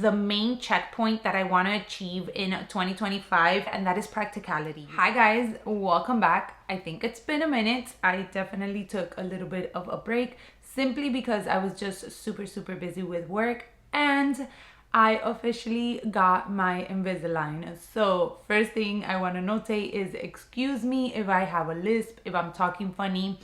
the main checkpoint that I want to achieve in 2025, and that is practicality. Hi guys, welcome back. I think it's been a minute. I definitely took a little bit of a break simply because I was just super busy with work, and I officially got my Invisalign. So first thing I want to notate is excuse me if I have a lisp, if I'm talking funny.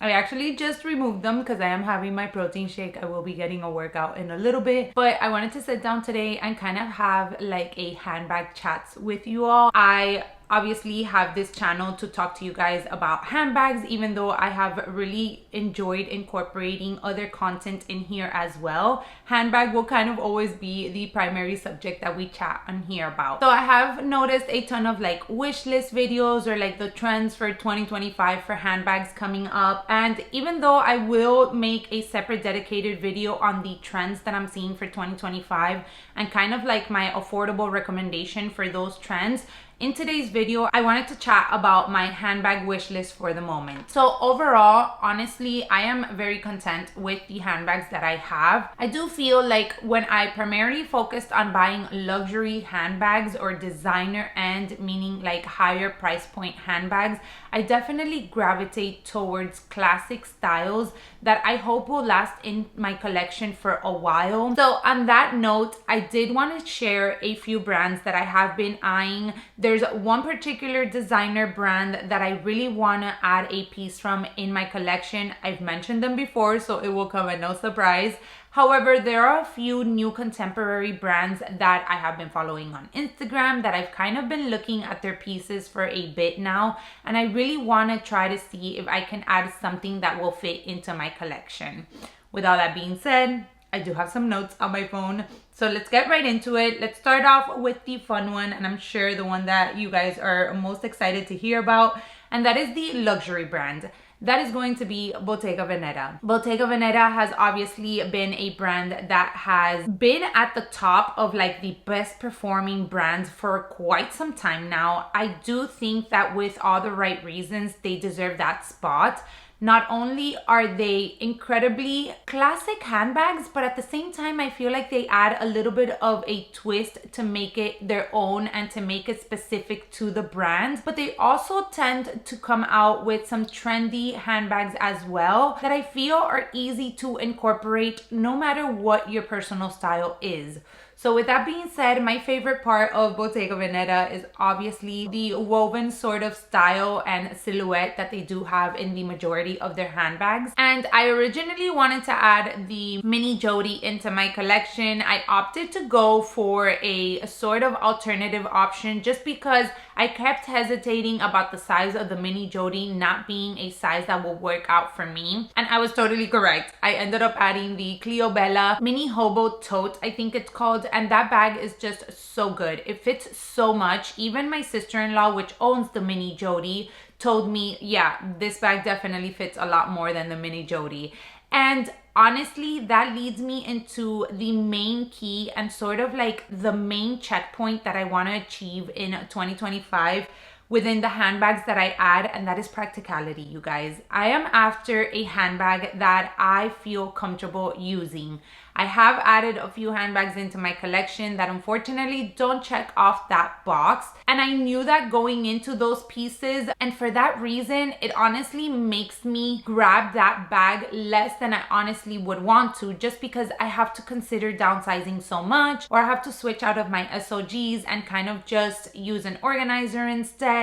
I actually just removed them because I am having my protein shake. I will be getting a workout in a little bit, but I wanted to sit down today and kind of have like a handbag chats with you all. I obviously have this channel to talk to you guys about handbags, even though I have really enjoyed incorporating other content in here as well. Handbag will kind of always be the primary subject that we chat on here about. So I have noticed a ton of like wish list videos or like the trends for 2025 for handbags coming up, and even though I will make a separate dedicated video on the trends that I'm seeing for 2025 and kind of like my affordable recommendation for those trends, in today's video, I wanted to chat about my handbag wish list for the moment. So overall, honestly, I am very content with the handbags that I have. I do feel like when I primarily focused on buying luxury handbags or designer and meaning like higher price point handbags, I definitely gravitate towards classic styles that I hope will last in my collection for a while. So on that note, I did want to share a few brands that I have been eyeing. There's one particular designer brand that I really want to add a piece from in my collection. I've mentioned them before, so it will come as no surprise. However, there are a few new contemporary brands that I have been following on Instagram that I've kind of been looking at their pieces for a bit now, and I really want to try to see if I can add something that will fit into my collection. With all that being said, I do have some notes on my phone, so let's get right into it. Let's start off with the fun one, and I'm sure the one that you guys are most excited to hear about, and that is the luxury brand. That is going to be Bottega Veneta. Bottega Veneta has obviously been a brand that has been at the top of like the best performing brands for quite some time now. I do think that with all the right reasons, they deserve that spot. Not only are they incredibly classic handbags, but at the same time, I feel like they add a little bit of a twist to make it their own and to make it specific to the brand. But they also tend to come out with some trendy handbags as well that I feel are easy to incorporate no matter what your personal style is. So with that being said, my favorite part of Bottega Veneta is obviously the woven sort of style and silhouette that they do have in the majority of their handbags. And I originally wanted to add the mini Jody into my collection. I opted to go for a sort of alternative option just because I kept hesitating about the size of the mini Jody not being a size that will work out for me. And I was totally correct. I ended up adding the Cleo Bella mini hobo tote, I think it's called. And that bag is just so good. It fits so much. Even my sister-in-law, which owns the mini Jody, told me, yeah, this bag definitely fits a lot more than the mini Jody. And honestly, that leads me into the main key and sort of like the main checkpoint that I want to achieve in 2025 within the handbags that I add, and that is practicality, you guys. I am after a handbag that I feel comfortable using. I have added a few handbags into my collection that unfortunately don't check off that box, and I knew that going into those pieces, and for that reason it honestly makes me grab that bag less than I honestly would want to, just because I have to consider downsizing so much, or I have to switch out of my SOGs and kind of just use an organizer instead.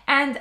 And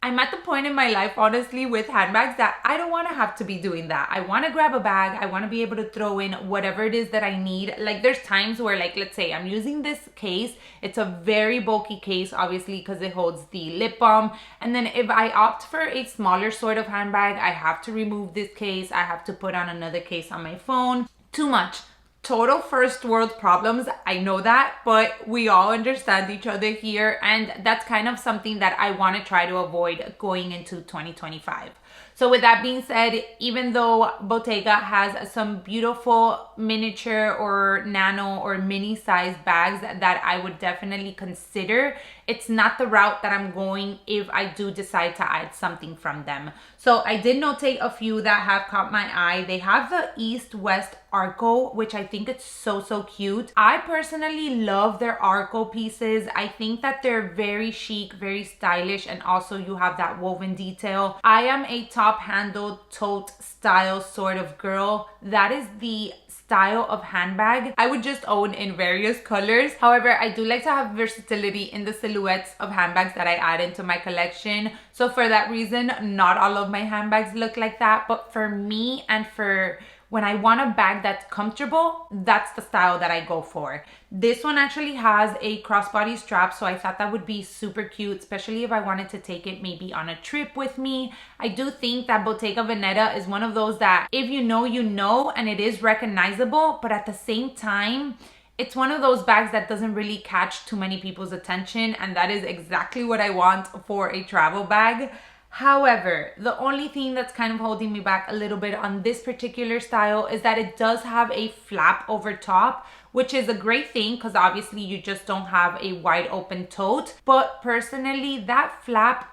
I'm at the point in my life, honestly, with handbags that I don't want to have to be doing that. I want to grab a bag. I want to be able to throw in whatever it is that I need. Like there's times where, like, let's say I'm using this case. It's a very bulky case, obviously, because it holds the lip balm. And then if I opt for a smaller sort of handbag, I have to remove this case. I have to put on another case on my phone. Too much. Total first world problems, I know that, but we all understand each other here, and that's kind of something that I want to try to avoid going into 2025. So with that being said, even though Bottega has some beautiful miniature or nano or mini size bags that I would definitely consider, it's not the route that I'm going if I do decide to add something from them. So I did notate a few that have caught my eye. They have the East-West Arco, which I think it's so cute. I personally love their Arco pieces. I think that they're very chic, very stylish, and also you have that woven detail. I am a top handle tote style sort of girl. That is the style of handbag I would just own in various colors. However, I do like to have versatility in the silhouettes of handbags that I add into my collection. So for that reason, not all of my handbags look like that. But for me and for when I want a bag that's comfortable, that's the style that I go for. This one actually has a crossbody strap, so I thought that would be super cute, especially if I wanted to take it maybe on a trip with me. I do think that Bottega Veneta is one of those that if you know, and it is recognizable, but at the same time, it's one of those bags that doesn't really catch too many people's attention, and that is exactly what I want for a travel bag. However, the only thing that's kind of holding me back a little bit on this particular style is that it does have a flap over top, which is a great thing because obviously you just don't have a wide open tote. But personally, that flap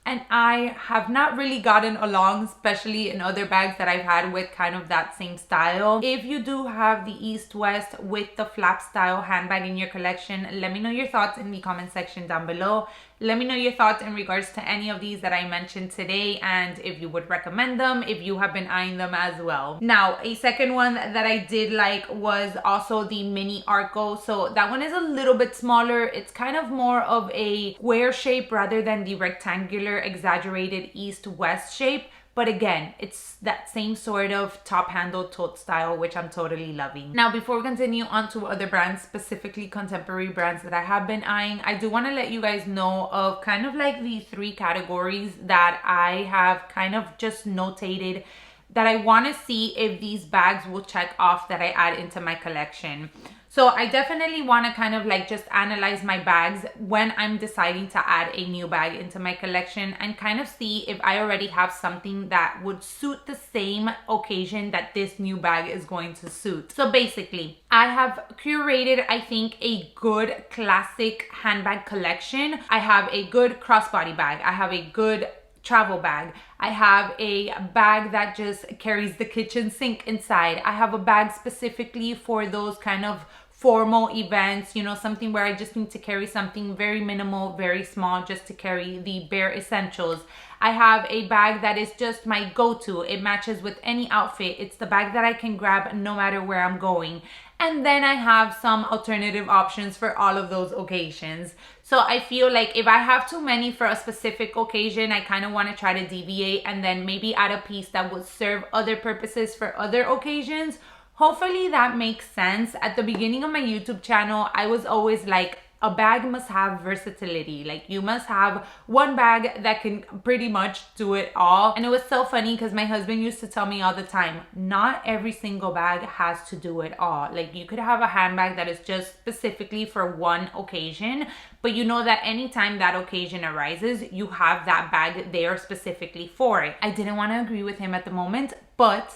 and I have not really gotten along, especially in other bags that I've had with kind of that same style. If you do have the East-West with the flap style handbag in your collection, let me know your thoughts in the comment section down below. Let me know your thoughts in regards to any of these that I mentioned today and if you would recommend them, if you have been eyeing them as well. Now, a second one that I did like was also the mini Arco. So that one is a little bit smaller. It's kind of more of a square shape rather than the rectangular exaggerated East-West shape. But again, it's that same sort of top handle tote style, which I'm totally loving. Now, before we continue on to other brands, specifically contemporary brands that I have been eyeing, I do want to let you guys know of kind of like the 3 categories that I have kind of just notated that I want to see if these bags will check off that I add into my collection. So I definitely want to kind of like just analyze my bags when I'm deciding to add a new bag into my collection and kind of see if I already have something that would suit the same occasion that this new bag is going to suit. So basically, I have curated, I think, a good classic handbag collection. I have a good crossbody bag. I have a good travel bag. I have a bag that just carries the kitchen sink inside. I have a bag specifically for those kind of formal events, you know, something where I just need to carry something very minimal, very small, just to carry the bare essentials. I have a bag that is just my go-to. It matches with any outfit. It's the bag that I can grab no matter where I'm going. And then I have some alternative options for all of those occasions. So I feel like if I have too many for a specific occasion, I kind of want to try to deviate and then maybe add a piece that would serve other purposes for other occasions. Hopefully that makes sense. At the beginning of my YouTube channel, I was always like, a bag must have versatility. Like you must have one bag that can pretty much do it all. And it was so funny because my husband used to tell me all the time, not every single bag has to do it all. Like you could have a handbag that is just specifically for one occasion, but you know that anytime that occasion arises, you have that bag there specifically for it. I didn't want to agree with him at the moment, but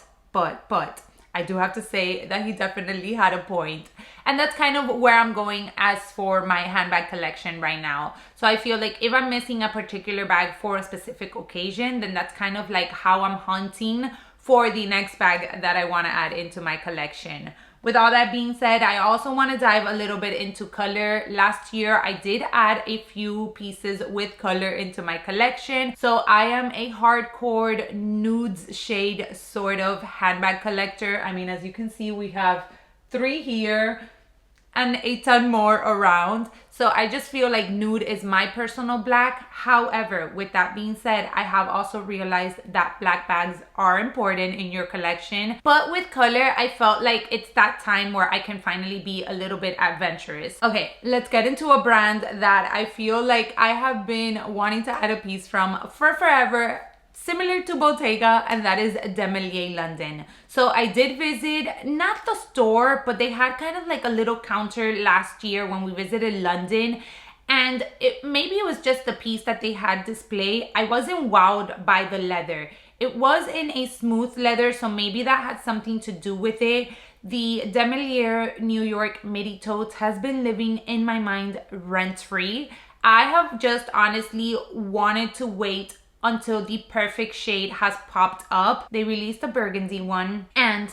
I do have to say that he definitely had a point. And that's kind of where I'm going as for my handbag collection right now. So I feel like if I'm missing a particular bag for a specific occasion, then that's kind of like how I'm hunting for the next bag that I want to add into my collection. With all that being said, I also want to dive a little bit into color. Last year, I did add a few pieces with color into my collection. So I am a hardcore nudes shade sort of handbag collector. I mean, as you can see, we have 3 here and a ton more around. So I just feel like nude is my personal black. However, with that being said, I have also realized that black bags are important in your collection. But with color, I felt like it's that time where I can finally be a little bit adventurous. Okay, let's get into a brand that I feel like I have been wanting to add a piece from for forever, similar to Bottega, and that is Demelier London. So I did visit, not the store, but they had kind of like a little counter last year when we visited London. And maybe it was just the piece that they had displayed. I wasn't wowed by the leather. It was in a smooth leather, so maybe that had something to do with it. The Demelier New York midi totes has been living in my mind rent-free. I have just honestly wanted to wait until the perfect shade has popped up. They released a burgundy one, and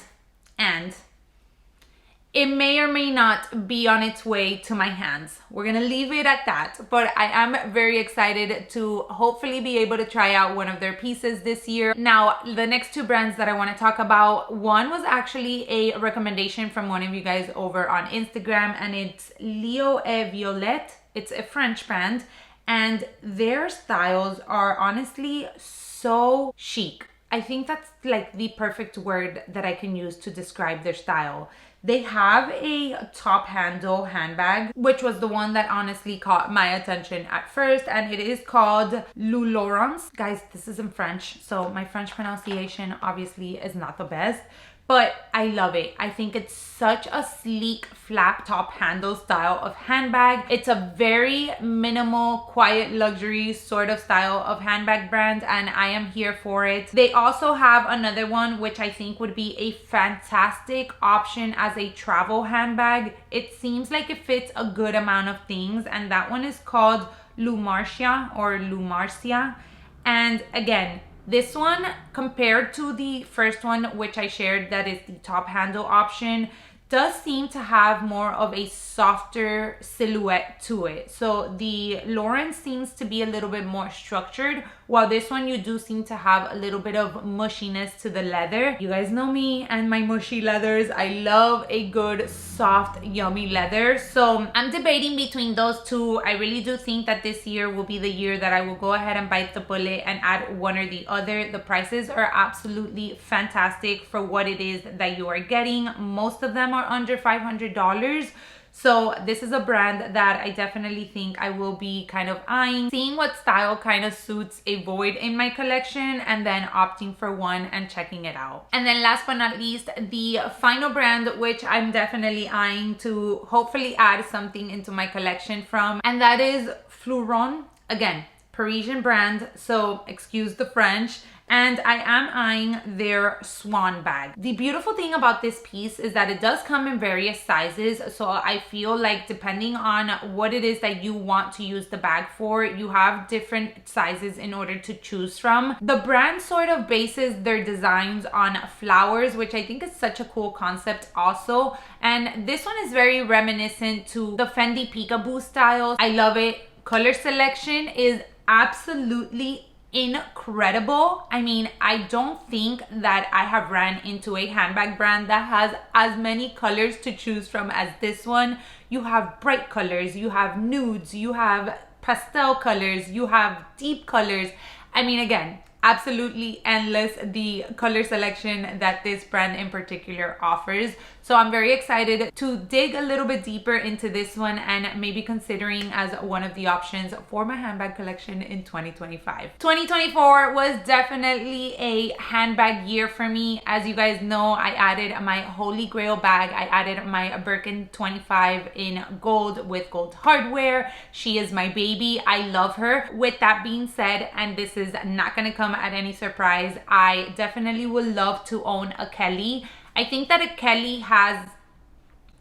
it may or may not be on its way to my hands. We're gonna leave it at that, but I am very excited to hopefully be able to try out one of their pieces this year. Now, the next two brands that I wanna talk about, one was actually a recommendation from one of you guys over on Instagram, and it's Leo et Violette. It's a French brand, and their styles are honestly so chic. I think that's like the perfect word that I can use to describe their style. They have a top handle handbag, which was the one that honestly caught my attention at first, and it is called Laurence. Guys, this is in French, so my French pronunciation obviously is not the best, but I love it. I think it's such a sleek flap top handle style of handbag. It's a very minimal, quiet luxury sort of style of handbag brand, and I am here for it. They also have another one which I think would be a fantastic option as a travel handbag. It seems like it fits a good amount of things, and that one is called Lumarcia or Lumarcia. And again, this one, compared to the first one, which I shared, that is the top handle option, does seem to have more of a softer silhouette to it. So the Laurence seems to be a little bit more structured, while this one you do seem to have a little bit of mushiness to the leather. You guys know me and my mushy leathers. I love a good, soft, yummy leather. So I'm debating between those two. I really do think that this year will be the year that I will go ahead and bite the bullet and add one or the other. The prices are absolutely fantastic for what it is that you are getting. Most of them are under $500. So this is a brand that I definitely think I will be kind of eyeing, seeing what style kind of suits a void in my collection, and then opting for one and checking it out. And then last but not least, the final brand which I'm definitely eyeing to hopefully add something into my collection from, and that is Fleuron. Again, Parisian brand, so excuse the French. And I am eyeing their swan bag. The beautiful thing about this piece is that it does come in various sizes, so I feel like depending on what it is that you want to use the bag for, you have different sizes in order to choose from. The brand sort of bases their designs on flowers, which I think is such a cool concept also, and this one is very reminiscent to the Fendi Peekaboo style. I love it. Color selection is absolutely incredible. I mean, I don't think that I have ran into a handbag brand that has as many colors to choose from as this one. You have bright colors, you have nudes, you have pastel colors, you have deep colors. I mean, again, absolutely endless the color selection that this brand in particular offers. So I'm very excited to dig a little bit deeper into this one and maybe considering as one of the options for my handbag collection in 2025. 2024 was definitely a handbag year for me. As you guys know, I added my holy grail bag. I added my Birkin 25 in gold with gold hardware. She is my baby. I love her. With that being said, and this is not gonna come at any surprise, I definitely would love to own a Kelly. I think that a Kelly has,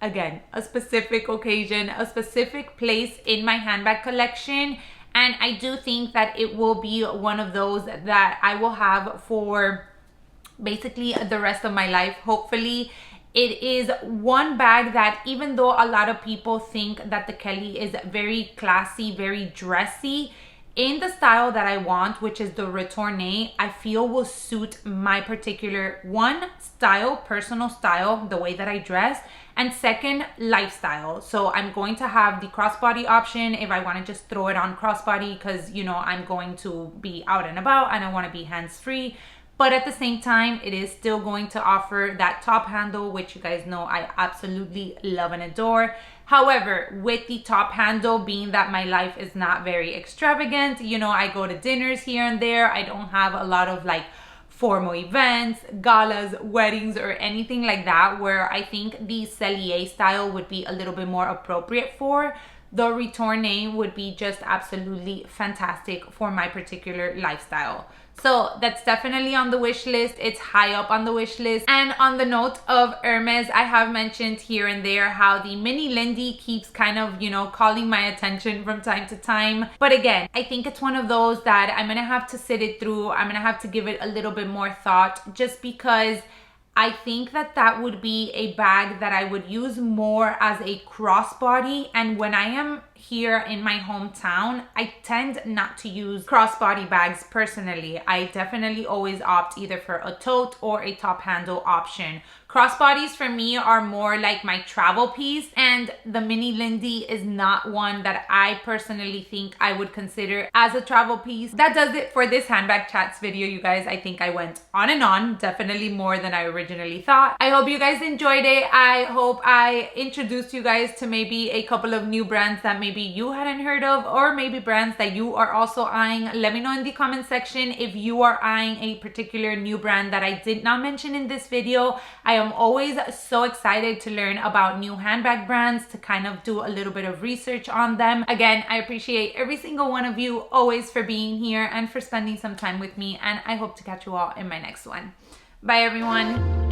again, a specific occasion, a specific place in my handbag collection, and I do think that it will be one of those that I will have for basically the rest of my life, hopefully. It is one bag that, even though a lot of people think that the Kelly is very classy, very dressy, in the style that I want, which is the retourné, I feel will suit my particular one, style, personal style, the way that I dress, and second, lifestyle. So I'm going to have the crossbody option if I want to just throw it on crossbody because, you know, I'm going to be out and about and I want to be hands-free. But at the same time, it is still going to offer that top handle, which you guys know I absolutely love and adore. However, with the top handle, being that my life is not very extravagant, you know, I go to dinners here and there. I don't have a lot of like formal events, galas, weddings, or anything like that, where I think the Cellier style would be a little bit more appropriate for. the retourne would be just absolutely fantastic for my particular lifestyle. So that's definitely on the wish list. It's high up on the wish list. And on the note of Hermes, I have mentioned here and there how the mini Lindy keeps kind of, you know, calling my attention from time to time. But again, I think it's one of those that I'm gonna have to sit it through. I'm gonna have to give it a little bit more thought, just because I think that that would be a bag that I would use more as a crossbody. And when I am here in my hometown, I tend not to use crossbody bags personally. I definitely always opt either for a tote or a top handle option. Crossbodies for me are more like my travel piece, and the mini Lindy is not one that I personally think I would consider as a travel piece. That does it for this handbag chats video, you guys. I think I went on and on, definitely more than I originally thought. I hope you guys enjoyed it. I hope I introduced you guys to maybe a couple of new brands that maybe you hadn't heard of, or maybe brands that you are also eyeing. Let me know in the comment section if you are eyeing a particular new brand that I did not mention in this video. I am always so excited to learn about new handbag brands, to kind of do a little bit of research on them. Again, I appreciate every single one of you always for being here and for spending some time with me, and I hope to catch you all in my next one. Bye everyone.